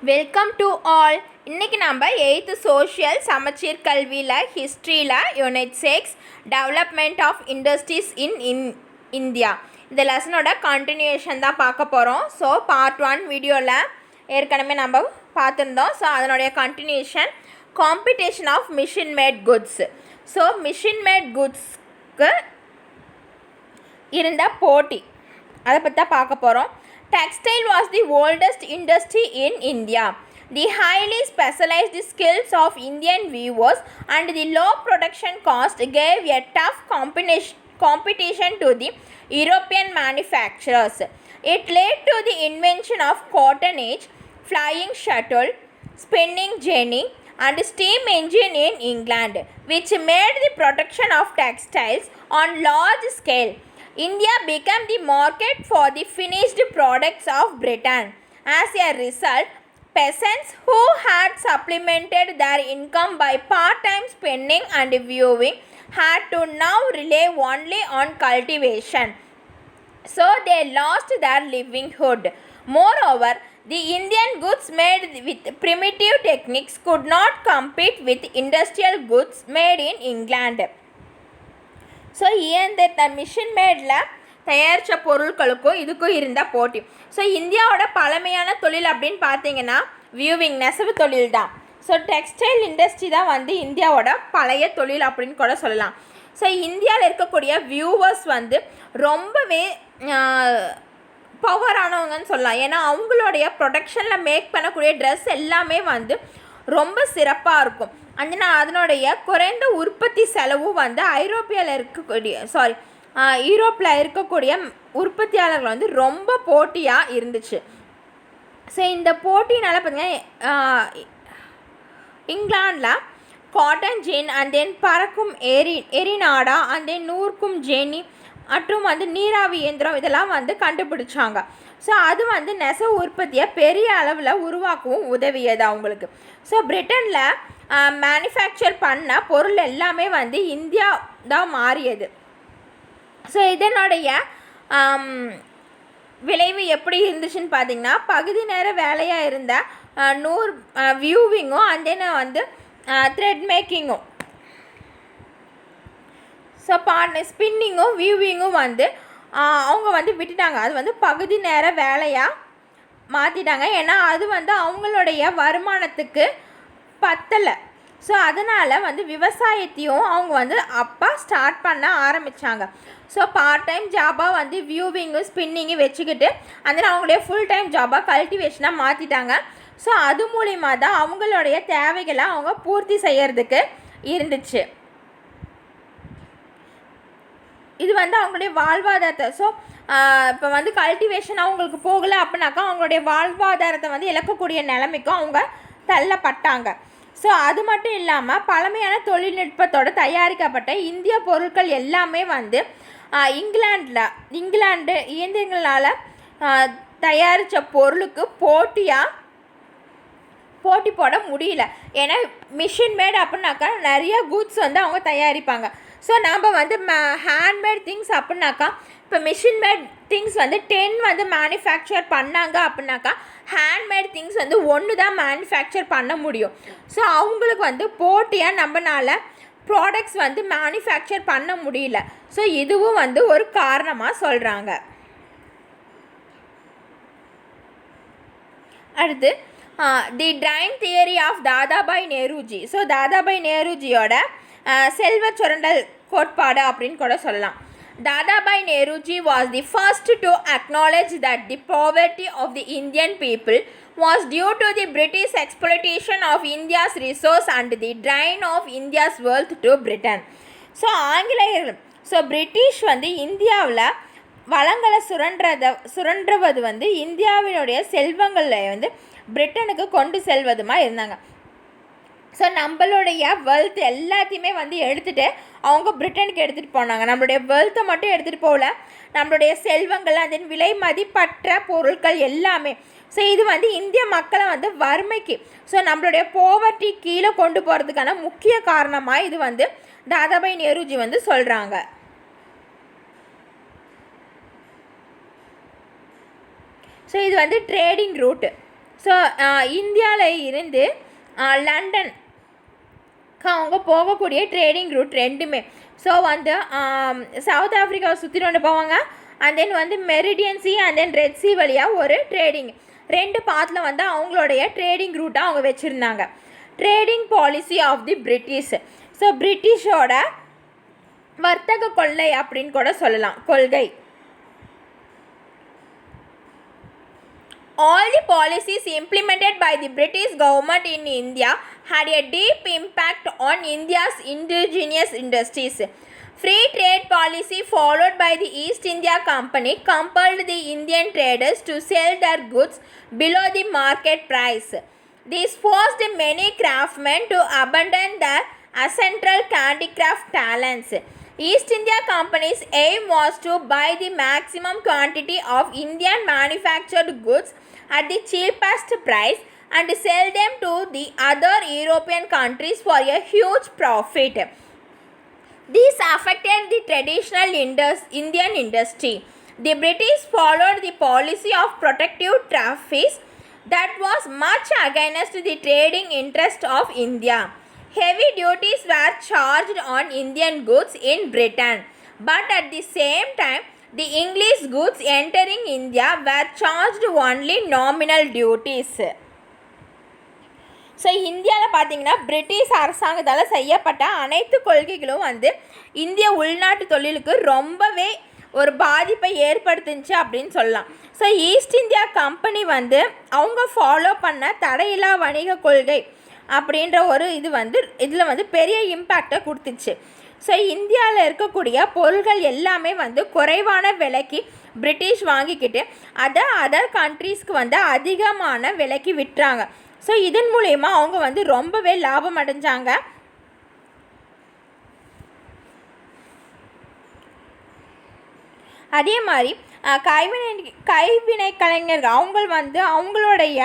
Welcome to all. இன்றைக்கி நம்ம 8th social சமச்சீர் கல்வியில் ஹிஸ்ட்ரியில் unit 6 development of industries in India இந்த லெசனோட கண்டினியூஷன் தான் பார்க்க போகிறோம். ஸோ பார்ட் 1 வீடியோவில் ஏற்கனவே நம்ம பார்த்துருந்தோம். ஸோ அதனுடைய continuation competition of machine made goods. So machine made குட்ஸ்க்கு இருந்த போட்டி அதை பற்றி தான் பார்க்க போகிறோம். Textile was the oldest industry in India. The highly specialized skills of Indian weavers and the low production cost gave a tough competition to the European manufacturers. It led to the invention of cotton age, flying shuttle, spinning jenny and steam engine in England, which made the production of textiles on large scale. India became the market for the finished products of Britain. As a result, peasants who had supplemented their income by part-time spinning and weaving had to now rely only on cultivation. So they lost their livelihood. Moreover, the Indian goods made with primitive techniques could not compete with industrial goods made in England. So இந்த machine மேடில் தயாரித்த பொருட்களுக்கும் இதுக்கும் இருந்த போட்டி. So இந்தியாவோட பழமையான தொழில் அப்படின்னு பார்த்தீங்கன்னா வியூவிங் நெசவு தொழில் தான். ஸோ டெக்ஸ்டைல் இண்டஸ்ட்ரி தான் வந்து இந்தியாவோட பழைய தொழில் அப்படின்னு கூட சொல்லலாம். ஸோ இந்தியாவில் இருக்கக்கூடிய வியூவர்ஸ் வந்து ரொம்பவே பவரானவங்கன்னு சொல்லலாம். ஏன்னா அவங்களுடைய ப்ரொடக்ஷனில் மேக் பண்ணக்கூடிய ட்ரெஸ் எல்லாமே வந்து ரொம்ப சிறப்பாக இருக்கும். அதனுடைய குறைந்த உற்பத்தி செலவு வந்து யூரோப்பில் இருக்கக்கூடிய உற்பத்தியாளர்கள் வந்து ரொம்ப போட்டியாக இருந்துச்சு. ஸோ இந்த போட்டினால் பார்த்திங்கன்னா இங்கிலாண்டில் காட்டன் ஜீன் அண்ட் தென் பறக்கும் எரிநாடா அண்ட் தென் நூற்கும் ஜெனி மற்றும் வந்து நீராவி இயந்திரம் இதெல்லாம் வந்து கண்டுபிடிச்சாங்க. ஸோ அது வந்து நெசவு உற்பத்தியை பெரிய அளவில் உருவாக்கவும் உதவியது அவங்களுக்கு. ஸோ பிரிட்டனில் மேனுஃபேக்சர் பண்ண பொருள் எல்லாமே வந்து இந்தியா தான் மாறியது. ஸோ இதனுடைய விளைவு எப்படி இருந்துச்சுன்னு பார்த்திங்கன்னா பகுதி நேர வேலையாக இருந்த வியூவிங்கும் அண்ட் தென் வந்து த்ரெட் மேக்கிங்கும் ஸோ ஸ்பின்னிங்கும் வியூவிங்கும் வந்து அவங்க வந்து விட்டுட்டாங்க. அது வந்து பகுதி நேர வேலையாக மாற்றிட்டாங்க. ஏன்னா அது வந்து அவங்களுடைய வருமானத்துக்கு பத்தலை. ஸோ அதனால் வந்து விவசாயத்தையும் அவங்க வந்து அப்போ ஸ்டார்ட் பண்ண ஆரம்பித்தாங்க. ஸோ பார்ட் டைம் ஜாபாக வந்து வியூவிங்கும் ஸ்பின்னிங்கும் வச்சுக்கிட்டு அதில் அவங்களுடைய ஃபுல் டைம் ஜாபாக கல்டிவேஷனாக மாற்றிட்டாங்க. ஸோ அது மூலிமா தான் அவங்களுடைய தேவைகளை அவங்க பூர்த்தி செய்கிறதுக்கு இருந்துச்சு. இது வந்து அவங்களுடைய வாழ்வாதாரத்தை இப்போ வந்து கல்டிவேஷன் அவங்களுக்கு போகலை அப்படின்னாக்கா அவங்களுடைய வாழ்வாதாரத்தை வந்து இழக்கக்கூடிய நிலைமைக்கும் அவங்க தள்ளப்பட்டாங்க. ஸோ அது மட்டும் இல்லாமல் பழமையான தொழில்நுட்பத்தோடு தயாரிக்கப்பட்ட இந்திய பொருட்கள் எல்லாமே வந்து இங்கிலாந்து இயந்திரங்களால் தயாரித்த பொருளுக்கு போட்டி போட முடியல. ஏன்னா மிஷின் மேட் அப்படின்னாக்கா நிறைய குட்ஸ் வந்து அவங்க தயாரிப்பாங்க. ஸோ நம்ம வந்து ஹேண்ட்மேட் திங்ஸ் அப்படின்னாக்கா இப்போ மிஷின் மேட் திங்ஸ் வந்து 10 வந்து மேனுஃபேக்சர் பண்ணாங்க அப்படின்னாக்கா ஹேண்ட்மேட் திங்ஸ் வந்து 1 தான் மேனுஃபேக்சர் பண்ண முடியும். ஸோ அவங்களுக்கு வந்து போட்டியாக நம்மளால் ப்ராடக்ட்ஸ் வந்து மேனுஃபேக்சர் பண்ண முடியல. ஸோ இதுவும் வந்து ஒரு காரணமாக சொல்கிறாங்க. அடுத்து the drain theory of Dadabhai Naoroji. So Dadabhai நேருஜியோட செல்வ சுரண்டல் கோட்பாடு அப்படின்னு கூட சொல்லலாம். Dadabhai Naoroji was the first to acknowledge that the poverty of the Indian people was due to the British exploitation of India's resource and the drain of India's wealth to Britain. So ஆங்கிலேயர்கள் British வந்து இந்தியாவில் வளங்களை சுரண்டுவது வந்து இந்தியாவினுடைய செல்வங்களை வந்து பிரிட்டனுக்கு கொண்டு செல்வதுமா இருந்தாங்க. ஸோ நம்மளுடைய வெல்த் எல்லாத்தையுமே வந்து எடுத்துகிட்டு அவங்க பிரிட்டனுக்கு எடுத்துகிட்டு போனாங்க. நம்மளுடைய வெல்த்தை மட்டும் எடுத்துகிட்டு போகல, நம்மளுடைய செல்வங்கள் அதன் விலை மதிப்பற்ற பொருட்கள் எல்லாமே. ஸோ இது வந்து இந்திய மக்களை வந்து வறுமைக்கு நம்மளுடைய போவர்ட்டி கீழே கொண்டு போகிறதுக்கான முக்கிய காரணமாக இது வந்து தாதாபாய் நேருஜி வந்து சொல்கிறாங்க. ஸோ இது வந்து ட்ரேடிங் ரூட்டு. ஸோ இந்தியாவில் இருந்து லண்டன் அவங்க போகக்கூடிய ட்ரேடிங் ரூட் ரெண்டுமே. ஸோ வந்து சவுத் ஆஃப்ரிக்காவை சுற்றி கொண்டு போவாங்க. அண்ட் தென் வந்து meridian C and then red C வழியாக ஒரு ட்ரேடிங் 2 பாத்தில் வந்து அவங்களுடைய ட்ரேடிங் ரூட்டாக அவங்க வச்சுருந்தாங்க. Trading policy of the British. So பிரிட்டிஷோட வர்த்தக கொள்ளை அப்படின்னு கூட சொல்லலாம், கொள்கை. All the policies implemented by the British government in India had a deep impact on India's indigenous industries. Free trade policy followed by the East India Company compelled the Indian traders to sell their goods below the market price. This forced many craftsmen to abandon their ancestral handicraft talents. East India Company's aim was to buy the maximum quantity of Indian manufactured goods at the cheapest price and sell them to the other European countries for a huge profit. This affected the traditional Indian industry. The British followed the policy of protective tariffs that was much against the trading interest of India. Heavy duties were charged on Indian goods in Britain, but at the same time, the English goods entering India were charged only nominal duties. So இந்தியாவில் பார்த்திங்கன்னா British அரசாங்கத்தால் செய்யப்பட்ட அனைத்து கொள்கைகளும் வந்து இந்திய உள்நாட்டு தொழிலுக்கு ரொம்பவே ஒரு பாதிப்பை ஏற்படுத்துச்சு அப்படின்னு சொல்லலாம். ஸோ ஈஸ்ட் இந்தியா கம்பெனி வந்து அவங்க ஃபாலோ பண்ண தடையில்லா வணிக கொள்கை அப்படின்ற ஒரு இது வந்து இதில் வந்து பெரிய இம்பேக்டை கொடுத்துச்சு. ஸோ இந்தியாவில் இருக்கக்கூடிய பொருள்கள் எல்லாமே வந்து குறைவான விலைக்கு பிரிட்டிஷ் வாங்கிக்கிட்டு அதை அதர் கண்ட்ரீஸ்க்கு வந்து அதிகமான விலைக்கு விட்டுறாங்க. ஸோ இதன் மூலயமா அவங்க வந்து ரொம்பவே லாபம் அடைஞ்சாங்க. அதே மாதிரி கைவினை கலைஞர்கள் அவங்க வந்து அவங்களுடைய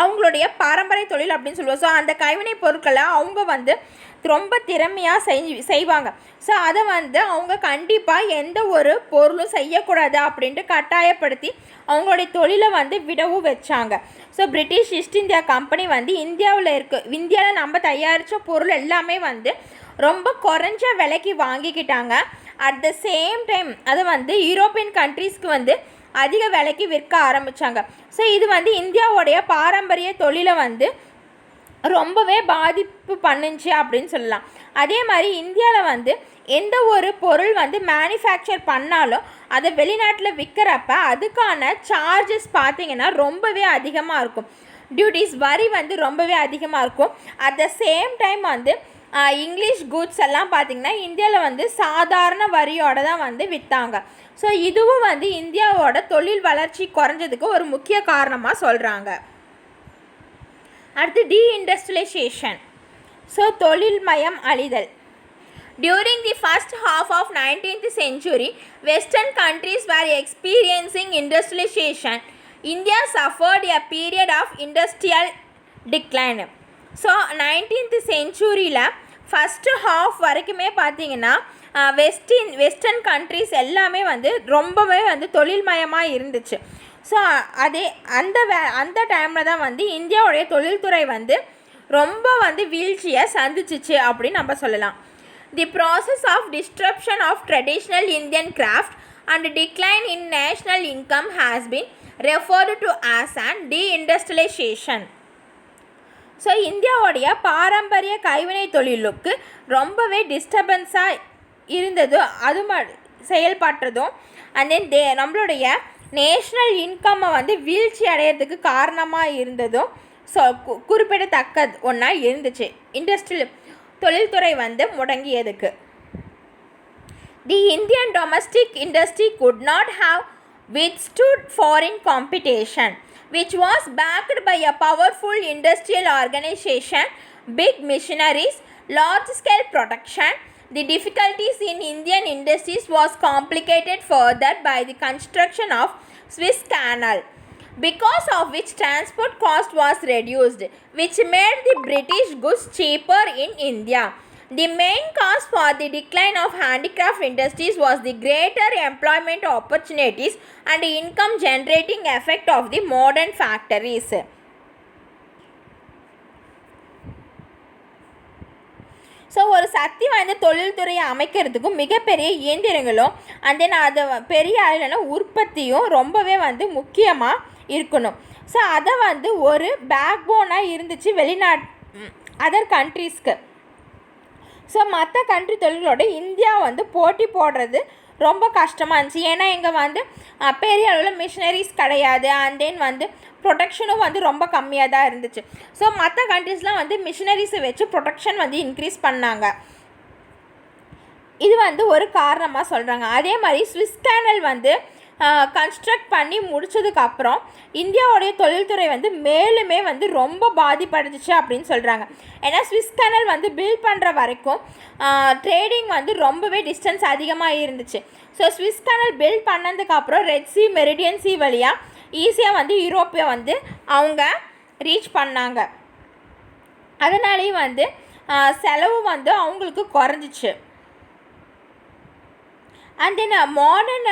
அவங்களுடைய பாரம்பரிய தொழில் அப்படின்னு சொல்லுவோம். ஸோ அந்த கைவினை பொருட்களை அவங்க வந்து ரொம்ப திறமையாக செய்வாங்க. ஸோ அதை வந்து அவங்க கண்டிப்பாக எந்த ஒரு பொருளும் செய்யக்கூடாது அப்படின்ட்டு கட்டாயப்படுத்தி அவங்களுடைய தொழிலை வந்து விடவும் வச்சாங்க. So British East India company வந்து இந்தியாவில் நம்ம தயாரித்த பொருள் எல்லாமே வந்து ரொம்ப குறைஞ்ச விலைக்கு வாங்கிக்கிட்டாங்க. அட் த சேம் டைம் அதை வந்து யூரோப்பியன் கண்ட்ரீஸ்க்கு வந்து அதிக விலைக்கு விற்க ஆரம்பித்தாங்க. ஸோ இது வந்து இந்தியாவுடைய பாரம்பரிய தொழிலை வந்து ரொம்பவே பாதிப்பு பண்ணுச்சு அப்படின்னு சொல்லலாம். அதே மாதிரி இந்தியாவில் வந்து எந்த ஒரு பொருள் வந்து மேனுஃபேக்சர் பண்ணாலும் அதை வெளிநாட்டில் விற்கிறப்ப அதுக்கான சார்ஜஸ் பார்த்திங்கன்னா ரொம்பவே அதிகமாக இருக்கும். டியூட்டிஸ் வரி வந்து ரொம்பவே அதிகமாக இருக்கும். அட் த சேம் டைம் வந்து இங்கிலீஷ் குட்ஸ் எல்லாம் பார்த்திங்கன்னா இந்தியாவில் வந்து சாதாரண வரியோடு தான் வந்து விற்றாங்க. ஸோ இதுவும் வந்து இந்தியாவோட தொழில் வளர்ச்சி குறைஞ்சதுக்கு ஒரு முக்கிய காரணமாக சொல்கிறாங்க. அடுத்து டீஇண்டஸ்ட்ரியலைசேஷன். So தொழில்மயம் அழிதல். During the first half of 19th century, Western countries were experiencing industrialization. India suffered a period of industrial decline. So 19th centuryயில் ஃபஸ்ட்டு ஹாஃப் வரைக்குமே பார்த்திங்கன்னா வெஸ்டர்ன் கண்ட்ரிஸ் எல்லாமே வந்து ரொம்பவே வந்து தொழில்மயமாக இருந்துச்சு. ஸோ அந்த டைமில் தான் வந்து இந்தியாவுடைய தொழில்துறை வந்து ரொம்ப வந்து வீழ்ச்சியை சந்திச்சிச்சு அப்படின்னு நம்ம சொல்லலாம். The process of disruption of traditional Indian craft and decline in national income has been referred to as and deindustrialisation. So இந்தியாவுடைய பாரம்பரிய கைவினை தொழிலுக்கு ரொம்பவே டிஸ்டர்பன்ஸாக இருந்ததும் அது செயல்பட்டதும் அண்ட் தென் நம்மளுடைய நேஷ்னல் இன்கம்மை வந்து வீழ்ச்சி அடையிறதுக்கு காரணமாக இருந்ததும் ஸோ குறிப்பிடத்தக்க ஒன்றா இருந்துச்சு இண்டஸ்ட்ரியல் தொழில்துறை வந்து முடங்கியதுக்கு. The Indian domestic industry could not have withstood foreign competition, which was backed by a powerful industrial organization, big machineries, large-scale production. The difficulties in Indian industries was complicated further by the construction of Suez Canal, because of which transport cost was reduced, which made the British goods cheaper in India. The main cause for the decline of handicraft industries was the greater employment opportunities and income generating effect of the modern factories. So ஒரு சக்தி வாய்ந்த தொழில்துறையை அமைக்கிறதுக்கும் மிகப்பெரிய இயந்திரங்களும் and then அதை பெரிய அளவிலான உற்பத்தியும் ரொம்பவே வந்து முக்கியமாக இருக்கணும். ஸோ அதை வந்து ஒரு பேக் போனாக இருந்துச்சு அதர் கண்ட்ரீஸ்க்கு. ஸோ மற்ற கண்ட்ரி தொழில்களோட இந்தியா வந்து போட்டி போடுறது ரொம்ப கஷ்டமாக இருந்துச்சு. ஏன்னா இங்கே வந்து பெரிய அளவில் மிஷினரிஸ் கிடையாது அண்ட் தென் வந்து ப்ரொடக்ஷனும் வந்து ரொம்ப கம்மியாக தான் இருந்துச்சு. ஸோ மற்ற கண்ட்ரீஸ்லாம் வந்து மிஷினரிஸை வச்சு ப்ரொடக்ஷன் வந்து இன்க்ரீஸ் பண்ணாங்க. இது வந்து ஒரு காரணமாக சொல்கிறாங்க. அதே மாதிரி ஸ்விஸ் கேனல் வந்து கன்ஸ்ட்ரக்ட் பண்ணி முடித்ததுக்கப்புறம் இந்தியாவுடைய தொழில்துறை வந்து மேலுமே வந்து ரொம்ப பாதிப்படைஞ்சிச்சு அப்படின்னு சொல்கிறாங்க. ஏன்னா ஸ்விஸ் கேனல் வந்து பில்ட் பண்ணுற வரைக்கும் ட்ரேடிங் வந்து ரொம்பவே டிஸ்டன்ஸ் அதிகமாக இருந்துச்சு. ஸோ ஸ்விஸ் கேனல் பில்ட் பண்ணதுக்கப்புறம் ரெட் சி மெரிடியன் சி வழியாக ஈஸியாக வந்து யூரோப்பை வந்து அவங்க ரீச் பண்ணாங்க. அதனாலேயும் வந்து செலவு வந்து அவங்களுக்கு குறைஞ்சிச்சு. அண்ட் தென் மாடர்ன்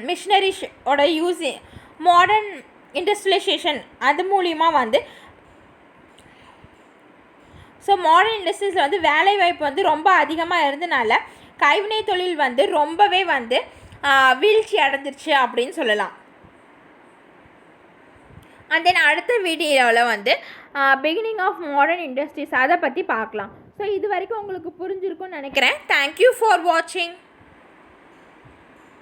மிஷினரிஸோட மாடர்ன் இண்டஸ்ட்ரியலைசேஷன் அது மூலிமா வந்து ஸோ மாடர்ன் இண்டஸ்ட்ரீஸில் வந்து வேலைவாய்ப்பு வந்து ரொம்ப அதிகமாக இருந்தனால கைவினை தொழில் வந்து ரொம்பவே வந்து வீழ்ச்சி அடைஞ்சிருச்சு அப்படின்னு சொல்லலாம். அண்ட் தென் அடுத்த வீடியோவில் வந்து பிகினிங் ஆஃப் மாடர்ன் இண்டஸ்ட்ரீஸ் அதை பற்றி பார்க்கலாம். ஸோ இது வரைக்கும் உங்களுக்கு புரிஞ்சிருக்கும்னு நினைக்கிறேன். தேங்க்யூ ஃபார் வாட்சிங்.